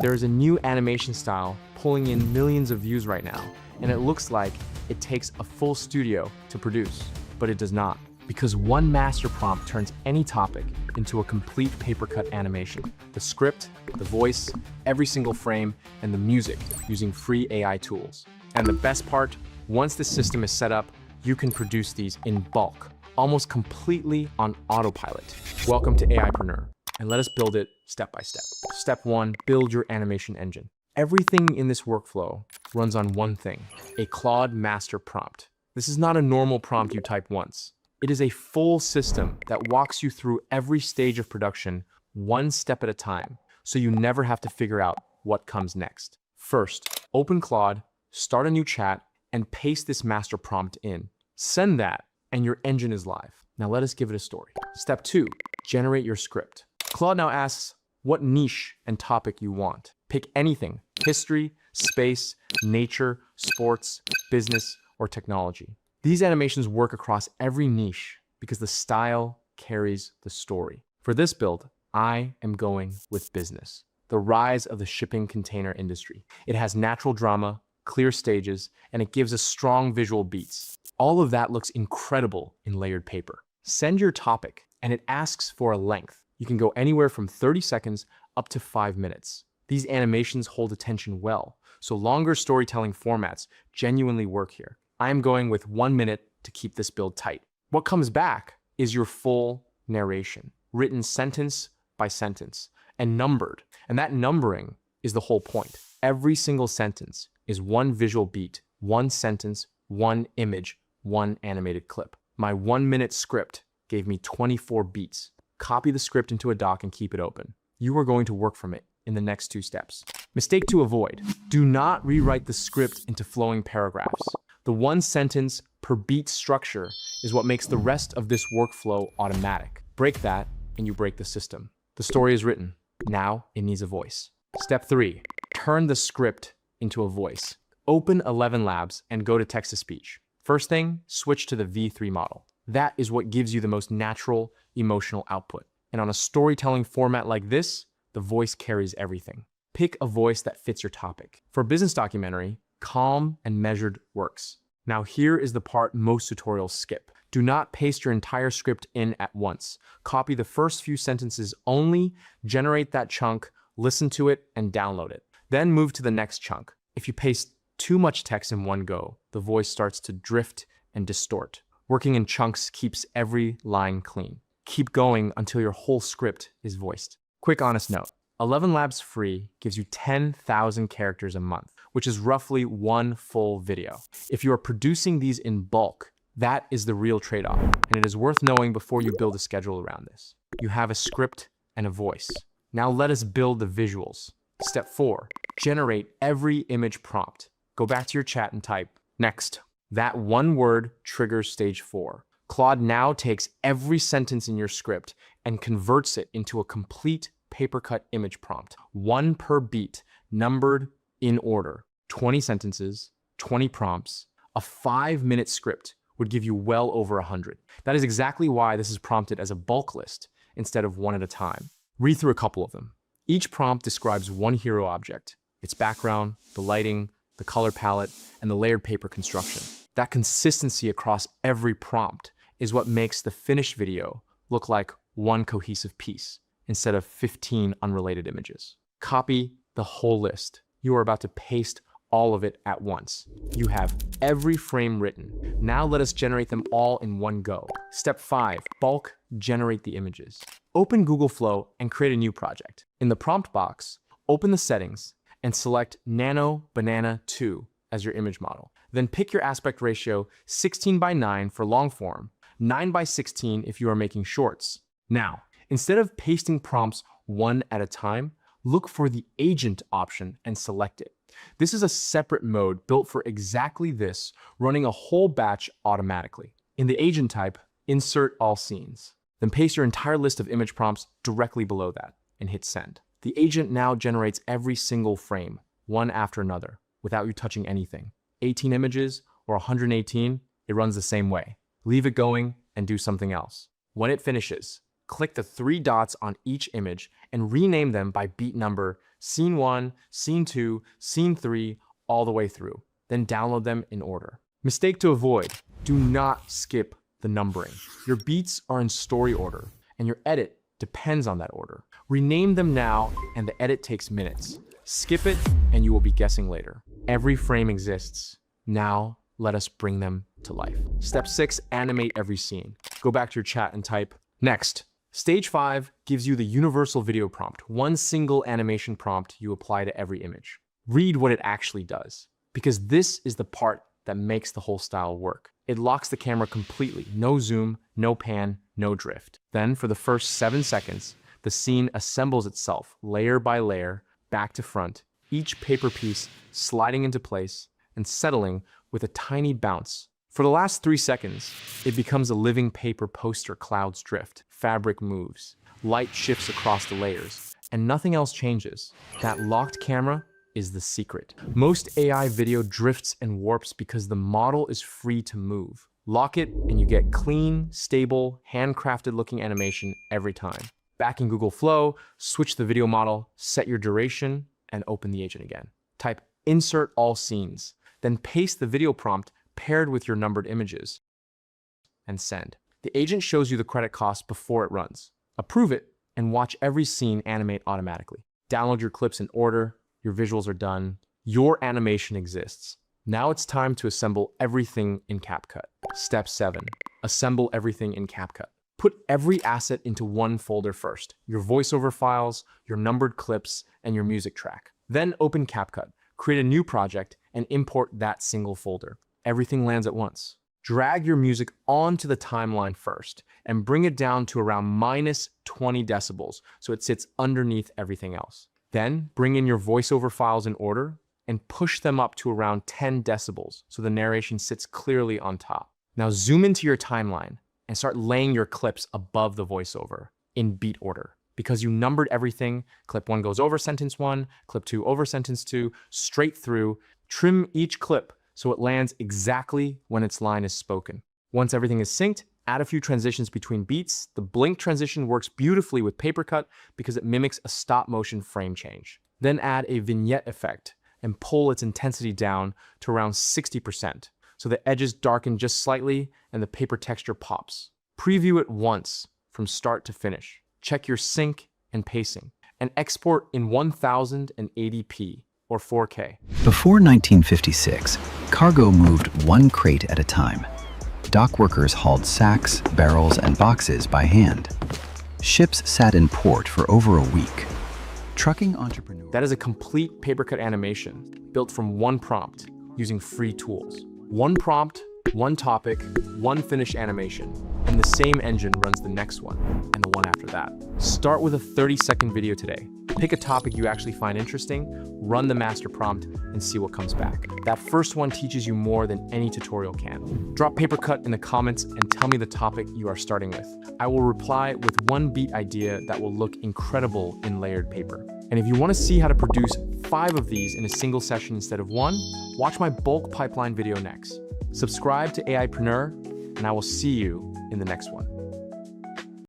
There is a new animation style pulling in millions of views right now, and it looks like it takes a full studio to produce, but it does not. Because one master prompt turns any topic into a complete papercut animation. The script, the voice, every single frame, and the music using free AI tools. And the best part, once the system is set up, you can produce these in bulk, almost completely on autopilot. Welcome to AIpreneur, and let us build it step by step. Step 1, build your animation engine. Everything in this workflow runs on one thing, a Claude master prompt. This is not a normal prompt you type once. It is a full system that walks you through every stage of production, one step at a time, so you never have to figure out what comes next. First, open Claude, start a new chat, and paste this master prompt in. Send that, and your engine is live. Now let us give it a story. Step 2, generate your script. Claude now asks what niche and topic you want. Pick anything: history, space, nature, sports, business, or technology. These animations work across every niche because the style carries the story. For this build, I am going with business. The rise of the shipping container industry. It has natural drama, clear stages, and it gives us strong visual beats. All of that looks incredible in layered paper. Send your topic, and it asks for a length. You can go anywhere from 30 seconds up to 5 minutes. These animations hold attention well, so longer storytelling formats genuinely work here. I am going with 1 minute to keep this build tight. What comes back is your full narration, written sentence by sentence and numbered. And that numbering is the whole point. Every single sentence is one visual beat, one sentence, one image, one animated clip. My 1 minute script gave me 24 beats. Copy the script into a doc and keep it open. You are going to work from it in the next 2 steps. Mistake to avoid: do not rewrite the script into flowing paragraphs. The one sentence per beat structure is what makes the rest of this workflow automatic. Break that and you break the system. The story is written. Now it needs a voice. Step 3, turn the script into a voice. Open ElevenLabs and go to text-to-speech. First thing, switch to the V3 model. That is what gives you the most natural, emotional output. And on a storytelling format like this, the voice carries everything. Pick a voice that fits your topic. For a business documentary, calm and measured works. Now here is the part most tutorials skip. Do not paste your entire script in at once. Copy the first few sentences only, generate that chunk, listen to it, and download it. Then move to the next chunk. If you paste too much text in one go, the voice starts to drift and distort. Working in chunks keeps every line clean. Keep going until your whole script is voiced. Quick honest note: ElevenLabs Free gives you 10,000 characters a month, which is roughly 1 full video. If you are producing these in bulk, that is the real trade-off, and it is worth knowing before you build a schedule around this. You have a script and a voice. Now let us build the visuals. Step 4, generate every image prompt. Go back to your chat and type next. That one word triggers stage 4. Claude now takes every sentence in your script and converts it into a complete papercut image prompt. 1 per beat, numbered in order. 20 sentences, 20 prompts. A 5-minute script would give you well over 100. That is exactly why this is prompted as a bulk list instead of one at a time. Read through a couple of them. Each prompt describes one hero object, its background, the lighting, the color palette, and the layered paper construction. That consistency across every prompt is what makes the finished video look like one cohesive piece instead of 15 unrelated images. Copy the whole list. You are about to paste all of it at once. You have every frame written. Now let us generate them all in one go. Step 5, bulk generate the images. Open Google Flow and create a new project. In the prompt box, open the settings and select Nano Banana 2 as your image model. Then pick your aspect ratio 16:9 for long form, 9:16 if you are making shorts. Now, instead of pasting prompts one at a time, look for the agent option and select it. This is a separate mode built for exactly this, running a whole batch automatically. In the agent type, insert all scenes. Then paste your entire list of image prompts directly below that and hit send. The agent now generates every single frame, one after another, without you touching anything. 18 images or 118, it runs the same way. Leave it going and do something else. When it finishes, click the 3 dots on each image and rename them by beat number Scene 1, Scene 2, Scene 3, all the way through. Then download them in order. Mistake to avoid: do not skip the numbering. Your beats are in story order, and your edit depends on that order. Rename them now, and the edit takes minutes. Skip it, and you will be guessing later. Every frame exists. Now, let us bring them to life. Step 6, animate every scene. Go back to your chat and type. Next, Stage 5 gives you the universal video prompt, one single animation prompt you apply to every image. Read what it actually does, because this is the part that makes the whole style work. It locks the camera completely, no zoom, no pan, no drift. Then, for the first 7 seconds, the scene assembles itself layer by layer, back to front, each paper piece sliding into place and settling with a tiny bounce. For the last 3 seconds, it becomes a living paper poster. Clouds drift, fabric moves, light shifts across the layers, and nothing else changes. That locked camera is the secret. Most AI video drifts and warps because the model is free to move. Lock it and you get clean, stable, handcrafted looking animation every time. Back in Google Flow, switch the video model, set your duration, and open the agent again. Type insert all scenes, then paste the video prompt paired with your numbered images, and send. The agent shows you the credit cost before it runs. Approve it and watch every scene animate automatically. Download your clips in order, your visuals are done, your animation exists. Now it's time to assemble everything in CapCut. Step 7, assemble everything in CapCut. Put every asset into one folder first, your voiceover files, your numbered clips, and your music track. Then open CapCut, create a new project, and import that single folder. Everything lands at once. Drag your music onto the timeline first and bring it down to around -20 decibels so it sits underneath everything else. Then bring in your voiceover files in order and push them up to around 10 decibels so the narration sits clearly on top. Now zoom into your timeline and start laying your clips above the voiceover in beat order. Because you numbered everything, clip 1 goes over sentence 1, clip 2 over sentence 2, straight through. Trim each clip so it lands exactly when its line is spoken. Once everything is synced, add a few transitions between beats. The blink transition works beautifully with papercut because it mimics a stop motion frame change. Then add a vignette effect and pull its intensity down to around 60%, so the edges darken just slightly and the paper texture pops. Preview it once from start to finish. Check your sync and pacing, and export in 1080p or 4K. Before 1956, cargo moved one crate at a time. Dock workers hauled sacks, barrels, and boxes by hand. Ships sat in port for over a week. Trucking entrepreneurs... That is a complete papercut animation built from one prompt using free tools. One prompt, one topic, one finished animation, and the same engine runs the next one and the one after that. Start with a 30-second video today. Pick a topic you actually find interesting, run the master prompt, and see what comes back. That first one teaches you more than any tutorial can. Drop papercut in the comments and tell me the topic you are starting with. I will reply with one beat idea that will look incredible in layered paper. And if you want to see how to produce 5 of these in a single session instead of 1, watch my bulk pipeline video next. Subscribe to AIpreneur, and I will see you in the next one.